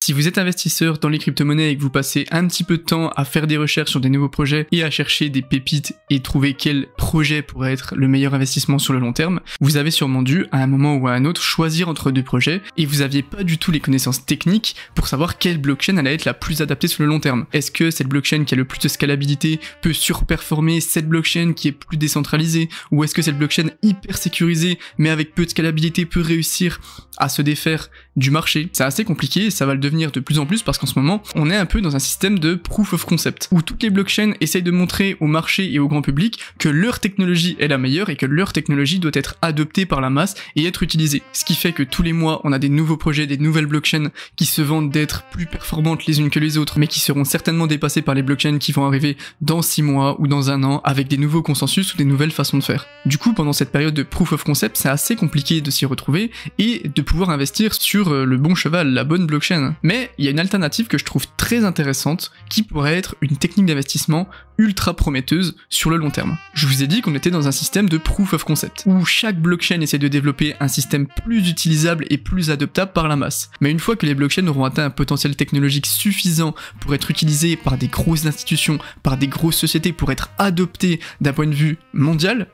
Si vous êtes investisseur dans les crypto-monnaies et que vous passez un petit peu de temps à faire des recherches sur des nouveaux projets et à chercher des pépites et trouver quel projet pourrait être le meilleur investissement sur le long terme, vous avez sûrement dû, à un moment ou à un autre, choisir entre deux projets et vous aviez pas du tout les connaissances techniques pour savoir quelle blockchain allait être la plus adaptée sur le long terme. Est-ce que cette blockchain qui a le plus de scalabilité peut surperformer cette blockchain qui est plus décentralisée, ou est-ce que cette blockchain hyper sécurisée mais avec peu de scalabilité peut réussir à se défaire du marché? C'est assez compliqué et ça va le devenir de plus en plus parce qu'en ce moment on est un peu dans un système de proof of concept où toutes les blockchains essayent de montrer au marché et au grand public que leur technologie est la meilleure et que leur technologie doit être adoptée par la masse et être utilisée. Ce qui fait que tous les mois on a des nouveaux projets, des nouvelles blockchains qui se vendent d'être plus performantes les unes que les autres mais qui seront certainement dépassées par les blockchains qui vont arriver dans 6 mois ou dans un an avec des nouveaux consensus ou des nouvelles façons de faire. Du coup pendant cette période de proof of concept c'est assez compliqué de s'y retrouver et de pouvoir investir sur le bon cheval, la bonne blockchain. Mais il y a une alternative que je trouve très intéressante qui pourrait être une technique d'investissement ultra prometteuse sur le long terme. Je vous ai dit qu'on était dans un système de proof of concept, où chaque blockchain essaie de développer un système plus utilisable et plus adoptable par la masse. Mais une fois que les blockchains auront atteint un potentiel technologique suffisant pour être utilisés par des grosses institutions, par des grosses sociétés, pour être adoptés d'un point de vue mondial,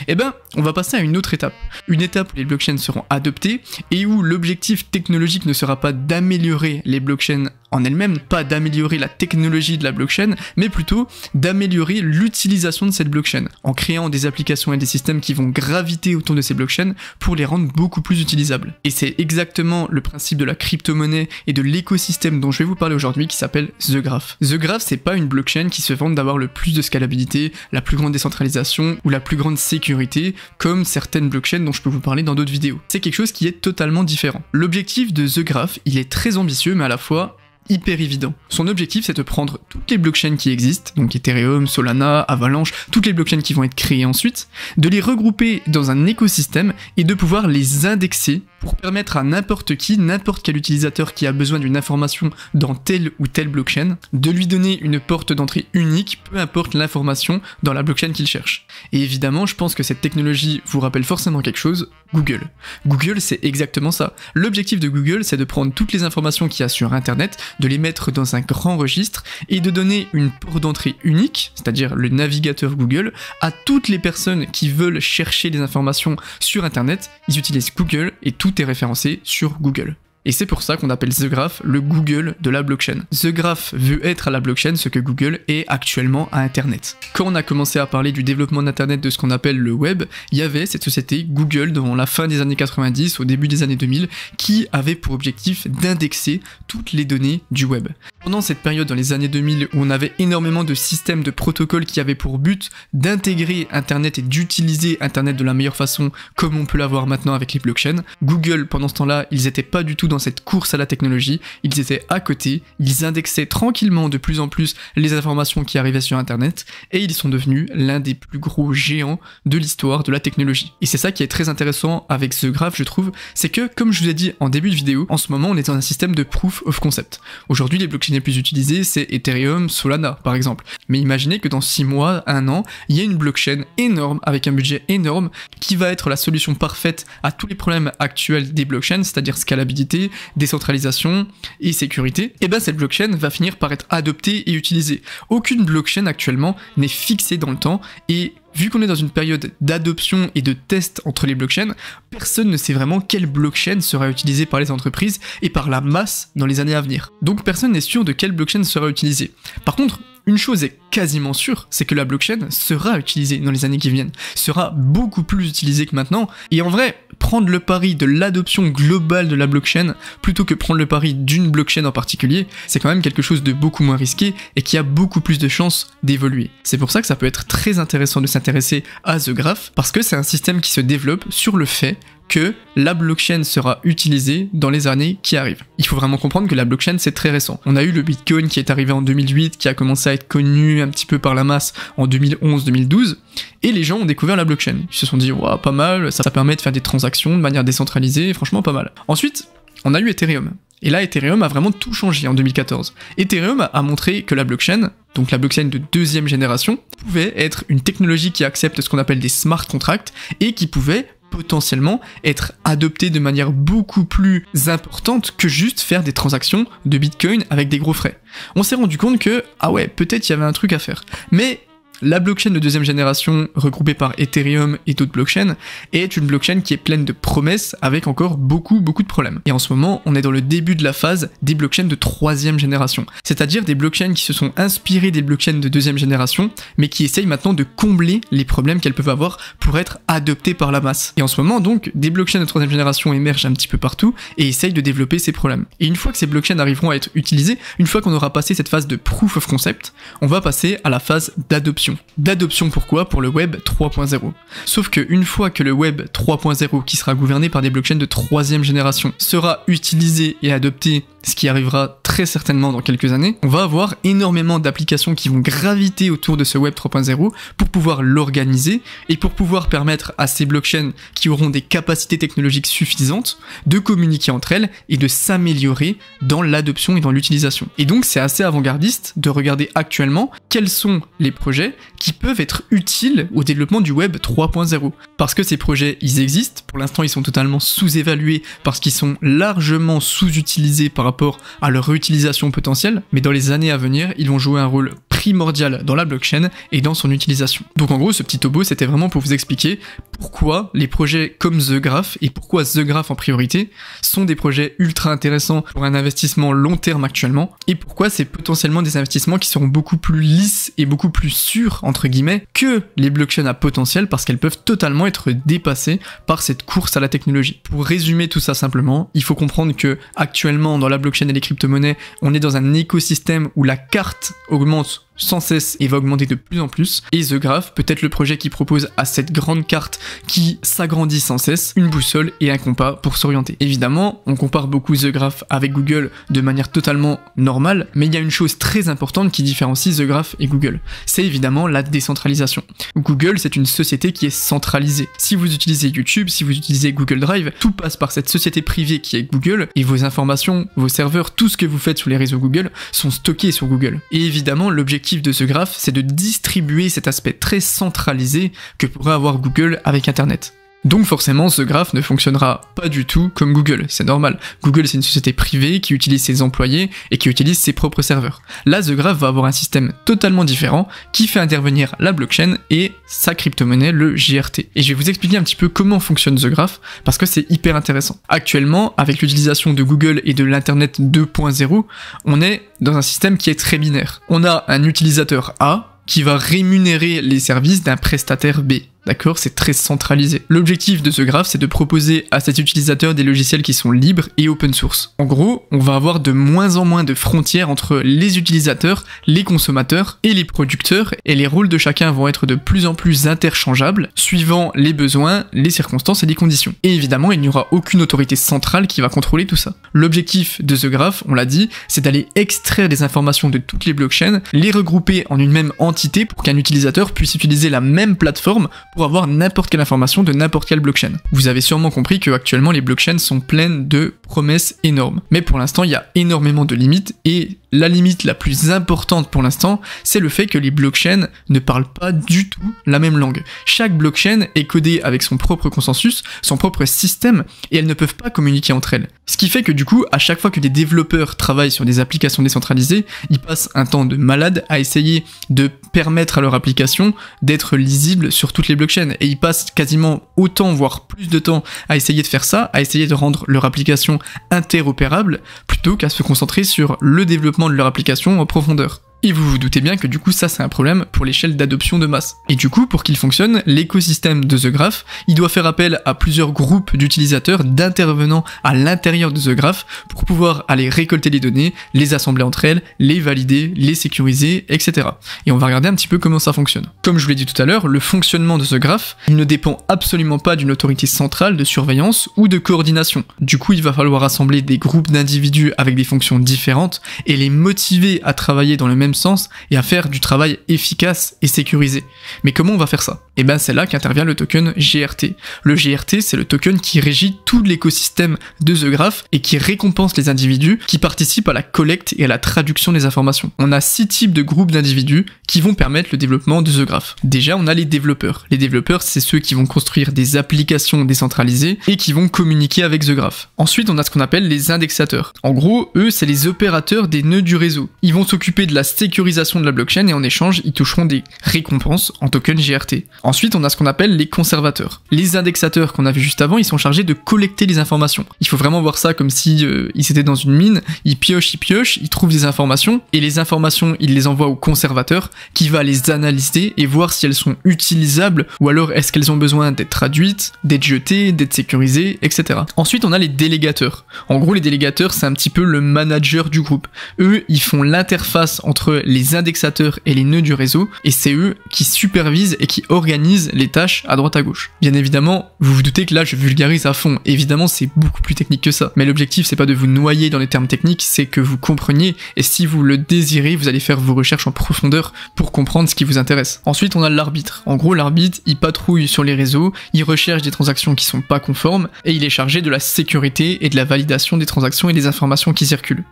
eh ben, on va passer à une autre étape. Une étape où les blockchains seront adoptées et où l'objectif technologique ne sera pas d'améliorer les blockchains en elles-mêmes, pas d'améliorer la technologie de la blockchain, mais plutôt d'améliorer l'utilisation de cette blockchain, en créant des applications et des systèmes qui vont graviter autour de ces blockchains pour les rendre beaucoup plus utilisables. Et c'est exactement le principe de la crypto-monnaie et de l'écosystème dont je vais vous parler aujourd'hui qui s'appelle The Graph. The Graph, c'est pas une blockchain qui se vante d'avoir le plus de scalabilité, la plus grande décentralisation ou la plus grande sécurité, comme certaines blockchains dont je peux vous parler dans d'autres vidéos. C'est quelque chose qui est totalement différent. L'objectif de The Graph, il est très ambitieux, mais à la fois hyper évident. Son objectif, c'est de prendre toutes les blockchains qui existent, donc Ethereum, Solana, Avalanche, toutes les blockchains qui vont être créées ensuite, de les regrouper dans un écosystème et de pouvoir les indexer pour permettre à n'importe qui, n'importe quel utilisateur qui a besoin d'une information dans telle ou telle blockchain, de lui donner une porte d'entrée unique, peu importe l'information dans la blockchain qu'il cherche. Et évidemment, je pense que cette technologie vous rappelle forcément quelque chose, Google. Google, c'est exactement ça. L'objectif de Google, c'est de prendre toutes les informations qu'il y a sur Internet, de les mettre dans un grand registre et de donner une porte d'entrée unique, c'est-à-dire le navigateur Google, à toutes les personnes qui veulent chercher des informations sur Internet. Ils utilisent Google et tout est référencé sur Google. Et c'est pour ça qu'on appelle The Graph le Google de la blockchain. The Graph veut être à la blockchain ce que Google est actuellement à Internet. Quand on a commencé à parler du développement d'Internet, de ce qu'on appelle le web, il y avait cette société Google dans la fin des années 90, au début des années 2000, qui avait pour objectif d'indexer toutes les données du web. Pendant cette période dans les années 2000 où on avait énormément de systèmes de protocoles qui avaient pour but d'intégrer Internet et d'utiliser Internet de la meilleure façon comme on peut l'avoir maintenant avec les blockchains, Google pendant ce temps-là, ils n'étaient pas du tout dans cette course à la technologie, ils étaient à côté, ils indexaient tranquillement de plus en plus les informations qui arrivaient sur Internet et ils sont devenus l'un des plus gros géants de l'histoire de la technologie. Et c'est ça qui est très intéressant avec The Graph, je trouve, c'est que comme je vous ai dit en début de vidéo, en ce moment on est dans un système de proof of concept. Aujourd'hui les blockchains les plus utilisées c'est Ethereum, Solana par exemple. Mais imaginez que dans 6 mois, 1 an, il y a une blockchain énorme avec un budget énorme qui va être la solution parfaite à tous les problèmes actuels des blockchains, c'est-à-dire scalabilité, décentralisation et sécurité, et ben cette blockchain va finir par être adoptée et utilisée. Aucune blockchain actuellement n'est fixée dans le temps et vu qu'on est dans une période d'adoption et de test entre les blockchains, personne ne sait vraiment quelle blockchain sera utilisée par les entreprises et par la masse dans les années à venir. Donc personne n'est sûr de quelle blockchain sera utilisée. Par contre, une chose est quasiment sûre, c'est que la blockchain sera utilisée dans les années qui viennent, sera beaucoup plus utilisée que maintenant, et en vrai, prendre le pari de l'adoption globale de la blockchain, plutôt que prendre le pari d'une blockchain en particulier, c'est quand même quelque chose de beaucoup moins risqué, et qui a beaucoup plus de chances d'évoluer. C'est pour ça que ça peut être très intéressant de s'intéresser à The Graph, parce que c'est un système qui se développe sur le fait que la blockchain sera utilisée dans les années qui arrivent. Il faut vraiment comprendre que la blockchain c'est très récent. On a eu le Bitcoin qui est arrivé en 2008, qui a commencé à être connu un petit peu par la masse en 2011-2012, et les gens ont découvert la blockchain. Ils se sont dit, waouh, pas mal, ça permet de faire des transactions de manière décentralisée, franchement pas mal. Ensuite, on a eu Ethereum. Et là, Ethereum a vraiment tout changé en 2014. Ethereum a montré que la blockchain, donc la blockchain de 2e génération, pouvait être une technologie qui accepte ce qu'on appelle des smart contracts et qui pouvait potentiellement être adopté de manière beaucoup plus importante que juste faire des transactions de Bitcoin avec des gros frais. On s'est rendu compte que, ah ouais, peut-être il y avait un truc à faire. Mais la blockchain de deuxième génération, regroupée par Ethereum et d'autres blockchains, est une blockchain qui est pleine de promesses avec encore beaucoup de problèmes. Et en ce moment, on est dans le début de la phase des blockchains de troisième génération. C'est-à-dire des blockchains qui se sont inspirées des blockchains de deuxième génération, mais qui essayent maintenant de combler les problèmes qu'elles peuvent avoir pour être adoptées par la masse. Et en ce moment, donc, des blockchains de troisième génération émergent un petit peu partout et essayent de développer ces problèmes. Et une fois que ces blockchains arriveront à être utilisées, une fois qu'on aura passé cette phase de proof of concept, on va passer à la phase d'adoption. D'adoption pourquoi? Pour le web 3.0. Sauf que une fois que le web 3.0, qui sera gouverné par des blockchains de troisième génération, sera utilisé et adopté, ce qui arrivera très certainement dans quelques années, on va avoir énormément d'applications qui vont graviter autour de ce web 3.0 pour pouvoir l'organiser et pour pouvoir permettre à ces blockchains qui auront des capacités technologiques suffisantes de communiquer entre elles et de s'améliorer dans l'adoption et dans l'utilisation. Et donc c'est assez avant-gardiste de regarder actuellement quels sont les projets qui peuvent être utiles au développement du web 3.0. Parce que ces projets, ils existent, pour l'instant ils sont totalement sous-évalués parce qu'ils sont largement sous-utilisés par rapport à leur utilisation potentielle, mais dans les années à venir, ils vont jouer un rôle primordial dans la blockchain et dans son utilisation. Donc en gros, ce petit topo, c'était vraiment pour vous expliquer pourquoi les projets comme The Graph et pourquoi The Graph en priorité sont des projets ultra intéressants pour un investissement long terme actuellement et pourquoi c'est potentiellement des investissements qui seront beaucoup plus lisses et beaucoup plus sûrs entre guillemets que les blockchains à potentiel parce qu'elles peuvent totalement être dépassées par cette course à la technologie. Pour résumer tout ça simplement, il faut comprendre que actuellement dans la blockchain et les crypto-monnaies, on est dans un écosystème où la carte augmente sans cesse et va augmenter de plus en plus, et The Graph peut être le projet qui propose à cette grande carte qui s'agrandit sans cesse, une boussole et un compas pour s'orienter. Évidemment, on compare beaucoup The Graph avec Google de manière totalement normale, mais il y a une chose très importante qui différencie The Graph et Google, c'est évidemment la décentralisation. Google, c'est une société qui est centralisée. Si vous utilisez YouTube, si vous utilisez Google Drive, tout passe par cette société privée qui est Google, et vos informations, vos serveurs, tout ce que vous faites sur les réseaux Google sont stockés sur Google. Et évidemment, l'objectif de ce graphe, c'est de distribuer cet aspect très centralisé que pourrait avoir Google avec Internet. Donc forcément, ce graphe ne fonctionnera pas du tout comme Google, c'est normal. Google, c'est une société privée qui utilise ses employés et qui utilise ses propres serveurs. Là, The Graph va avoir un système totalement différent qui fait intervenir la blockchain et sa crypto-monnaie, le JRT. Et je vais vous expliquer un petit peu comment fonctionne The Graph parce que c'est hyper intéressant. Actuellement, avec l'utilisation de Google et de l'Internet 2.0, on est dans un système qui est très binaire. On a un utilisateur A qui va rémunérer les services d'un prestataire B. D'accord, c'est très centralisé. L'objectif de ce graphe, c'est de proposer à cet utilisateur des logiciels qui sont libres et open source. En gros, on va avoir de moins en moins de frontières entre les utilisateurs, les consommateurs et les producteurs, et les rôles de chacun vont être de plus en plus interchangeables, suivant les besoins, les circonstances et les conditions. Et évidemment, il n'y aura aucune autorité centrale qui va contrôler tout ça. L'objectif de ce graphe, on l'a dit, c'est d'aller extraire des informations de toutes les blockchains, les regrouper en une même entité pour qu'un utilisateur puisse utiliser la même plateforme pour avoir n'importe quelle information de n'importe quelle blockchain. Vous avez sûrement compris que actuellement les blockchains sont pleines de promesses énormes. Mais pour l'instant, il y a énormément de limites et la limite la plus importante pour l'instant, c'est le fait que les blockchains ne parlent pas du tout la même langue. Chaque blockchain est codée avec son propre consensus, son propre système, et elles ne peuvent pas communiquer entre elles. Ce qui fait que du coup, à chaque fois que des développeurs travaillent sur des applications décentralisées, ils passent un temps de malade à essayer de permettre à leur application d'être lisible sur toutes les blockchains. Et ils passent quasiment autant, voire plus de temps à essayer de faire ça, à essayer de rendre leur application interopérable, plutôt qu'à se concentrer sur le développement de leur application en profondeur. Et vous vous doutez bien que du coup ça c'est un problème pour l'échelle d'adoption de masse. Et du coup pour qu'il fonctionne, l'écosystème de The Graph, il doit faire appel à plusieurs groupes d'utilisateurs, d'intervenants à l'intérieur de The Graph pour pouvoir aller récolter les données, les assembler entre elles, les valider, les sécuriser, etc. Et on va regarder un petit peu comment ça fonctionne. Comme je vous l'ai dit tout à l'heure, le fonctionnement de The Graph, il ne dépend absolument pas d'une autorité centrale de surveillance ou de coordination. Du coup il va falloir assembler des groupes d'individus avec des fonctions différentes et les motiver à travailler dans le même sens et à faire du travail efficace et sécurisé. Mais comment on va faire ça ? et ben c'est là qu'intervient le token GRT. Le GRT, c'est le token qui régit tout l'écosystème de The Graph et qui récompense les individus qui participent à la collecte et à la traduction des informations. On a 6 types de groupes d'individus qui vont permettre le développement de The Graph. Déjà, on a les développeurs. Les développeurs, c'est ceux qui vont construire des applications décentralisées et qui vont communiquer avec The Graph. Ensuite, on a ce qu'on appelle les indexateurs. En gros, eux, c'est les opérateurs des nœuds du réseau. Ils vont s'occuper de la sécurisation de la blockchain et en échange, ils toucheront des récompenses en token GRT. Ensuite, on a ce qu'on appelle les conservateurs. Les indexateurs qu'on a vu juste avant, ils sont chargés de collecter les informations. Il faut vraiment voir ça comme si ils étaient dans une mine, ils piochent, ils trouvent des informations, et les informations, ils les envoient au conservateur qui va les analyser et voir si elles sont utilisables ou alors est-ce qu'elles ont besoin d'être traduites, d'être jetées, d'être sécurisées, etc. Ensuite, on a les délégateurs. En gros, les délégateurs, c'est un petit peu le manager du groupe. Eux, ils font l'interface entre les indexateurs et les nœuds du réseau, et c'est eux qui supervisent et qui organisent les tâches à droite à gauche. Bien évidemment, vous vous doutez que là, je vulgarise à fond. Évidemment, c'est beaucoup plus technique que ça. Mais l'objectif, c'est pas de vous noyer dans les termes techniques, c'est que vous compreniez, et si vous le désirez, vous allez faire vos recherches en profondeur pour comprendre ce qui vous intéresse. Ensuite, on a l'arbitre. En gros, l'arbitre, il patrouille sur les réseaux, il recherche des transactions qui sont pas conformes, et il est chargé de la sécurité et de la validation des transactions et des informations qui circulent.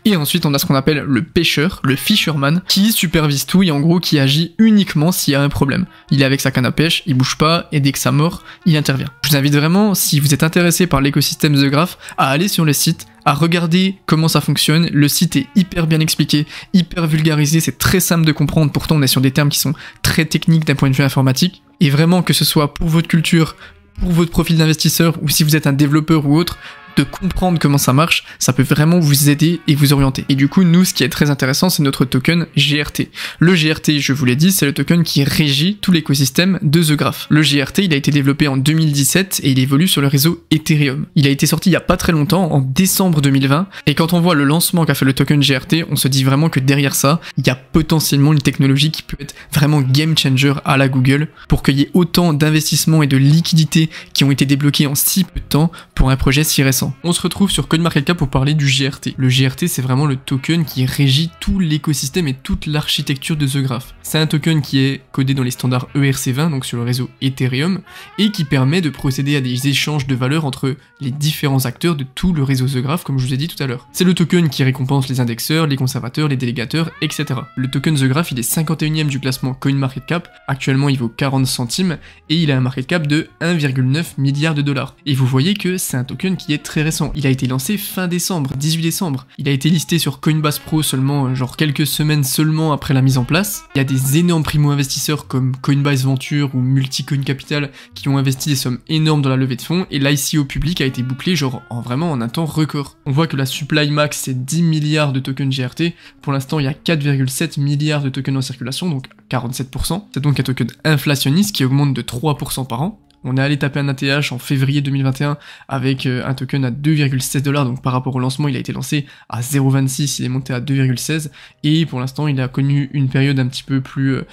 Et ensuite, on a ce qu'on appelle le pêcheur, le fisherman, qui supervise tout et en gros qui agit uniquement s'il y a un problème. Il est avec sa canne à pêche, il bouge pas, et dès que ça mord, il intervient. Je vous invite vraiment, si vous êtes intéressé par l'écosystème The Graph, à aller sur le site, à regarder comment ça fonctionne. Le site est hyper bien expliqué, hyper vulgarisé, c'est très simple de comprendre, pourtant on est sur des termes qui sont très techniques d'un point de vue informatique, et vraiment que ce soit pour votre culture, pour votre profil d'investisseur, ou si vous êtes un développeur ou autre, de comprendre comment ça marche, ça peut vraiment vous aider et vous orienter. Et du coup, nous, ce qui est très intéressant, c'est notre token GRT. Le GRT, je vous l'ai dit, c'est le token qui régit tout l'écosystème de The Graph. Le GRT, il a été développé en 2017 et il évolue sur le réseau Ethereum. Il a été sorti il y a pas très longtemps, en décembre 2020, et quand on voit le lancement qu'a fait le token GRT, on se dit vraiment que derrière ça, il y a potentiellement une technologie qui peut être vraiment game changer à la Google pour qu'il y ait autant d'investissements et de liquidités qui ont été débloqués en si peu de temps pour un projet si récent. On se retrouve sur CoinMarketCap pour parler du GRT. Le GRT, c'est vraiment le token qui régit tout l'écosystème et toute l'architecture de The Graph. C'est un token qui est codé dans les standards ERC20, donc sur le réseau Ethereum, et qui permet de procéder à des échanges de valeur entre les différents acteurs de tout le réseau The Graph, comme je vous ai dit tout à l'heure. C'est le token qui récompense les indexeurs, les conservateurs, les délégateurs, etc. Le token The Graph, il est 51e du classement CoinMarketCap, actuellement il vaut 40 centimes, et il a un market cap de 1,9 milliard de dollars. Et vous voyez que c'est un token qui est très récent. Il a été lancé fin décembre, 18 décembre. Il a été listé sur Coinbase Pro seulement, genre quelques semaines seulement après la mise en place. Il y a des énormes primo-investisseurs comme Coinbase Venture ou Multicoin Capital qui ont investi des sommes énormes dans la levée de fonds et l'ICO public a été bouclé genre vraiment en un temps record. On voit que la supply max c'est 10 milliards de tokens GRT. Pour l'instant, il y a 4,7 milliards de tokens en circulation, donc 47%. C'est donc un token inflationniste qui augmente de 3% par an. On est allé taper un ATH en février 2021 avec un token à 2,16$, donc par rapport au lancement, il a été lancé à 0,26, il est monté à 2,16, et pour l'instant, il a connu une période un petit peu plus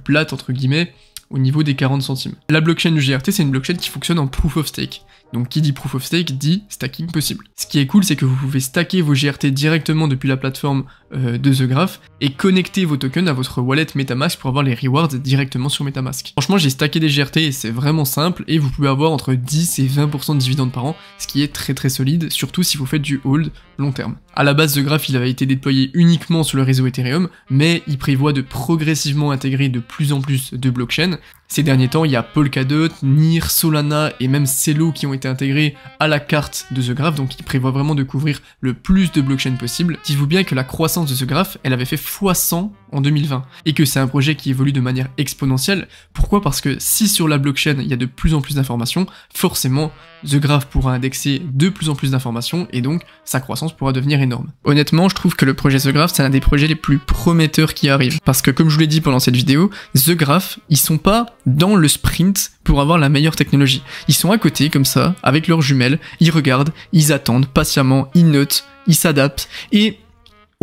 plate, entre guillemets, au niveau des 40 centimes. La blockchain du GRT, c'est une blockchain qui fonctionne en proof of stake. Donc qui dit proof of stake dit stacking possible. Ce qui est cool, c'est que vous pouvez stacker vos GRT directement depuis la plateforme de The Graph et connecter vos tokens à votre wallet MetaMask pour avoir les rewards directement sur MetaMask. Franchement, j'ai stacké des GRT et c'est vraiment simple et vous pouvez avoir entre 10 et 20% de dividendes par an, ce qui est très très solide, surtout si vous faites du hold long terme. À la base, The Graph, il avait été déployé uniquement sur le réseau Ethereum, mais il prévoit de progressivement intégrer de plus en plus de blockchains. Ces derniers temps, il y a Polkadot, NIR, Solana et même Celo qui ont été intégrés à la carte de The Graph, donc il prévoit vraiment de couvrir le plus de blockchains possible. Dites-vous bien que la croissance de The Graph, elle avait fait x100 en 2020, et que c'est un projet qui évolue de manière exponentielle. Pourquoi ? Parce que si sur la blockchain, il y a de plus en plus d'informations, forcément, The Graph pourra indexer de plus en plus d'informations, et donc sa croissance pourra devenir énorme. Honnêtement, je trouve que le projet The Graph, c'est un des projets les plus prometteurs qui arrivent. Parce que comme je vous l'ai dit pendant cette vidéo, The Graph, ils sont pas dans le sprint pour avoir la meilleure technologie. Ils sont à côté, comme ça, avec leurs jumelles, ils regardent, ils attendent patiemment, ils notent, ils s'adaptent, et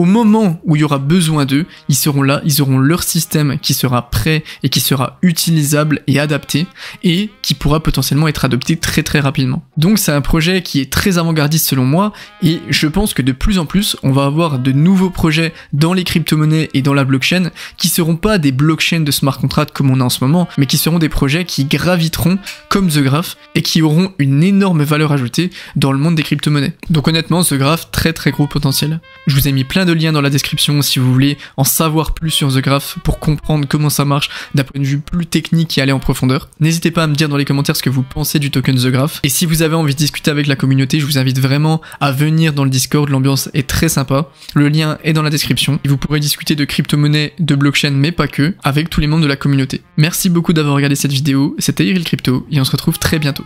au moment où il y aura besoin d'eux, ils seront là, ils auront leur système qui sera prêt et qui sera utilisable et adapté et qui pourra potentiellement être adopté très très rapidement. Donc c'est un projet qui est très avant-gardiste selon moi et je pense que de plus en plus on va avoir de nouveaux projets dans les crypto-monnaies et dans la blockchain qui seront pas des blockchains de smart contracts comme on a en ce moment, mais qui seront des projets qui graviteront comme The Graph et qui auront une énorme valeur ajoutée dans le monde des crypto-monnaies. Donc honnêtement, The Graph, très très gros potentiel. Je vous ai mis plein de liens dans la description si vous voulez en savoir plus sur The Graph pour comprendre comment ça marche d'un point de vue plus technique et aller en profondeur. N'hésitez pas à me dire dans les commentaires ce que vous pensez du token The Graph. Et si vous avez envie de discuter avec la communauté, je vous invite vraiment à venir dans le Discord, l'ambiance est très sympa. Le lien est dans la description et vous pourrez discuter de crypto-monnaies, de blockchain, mais pas que, avec tous les membres de la communauté. Merci beaucoup d'avoir regardé cette vidéo, c'était Iril Crypto et on se retrouve très bientôt.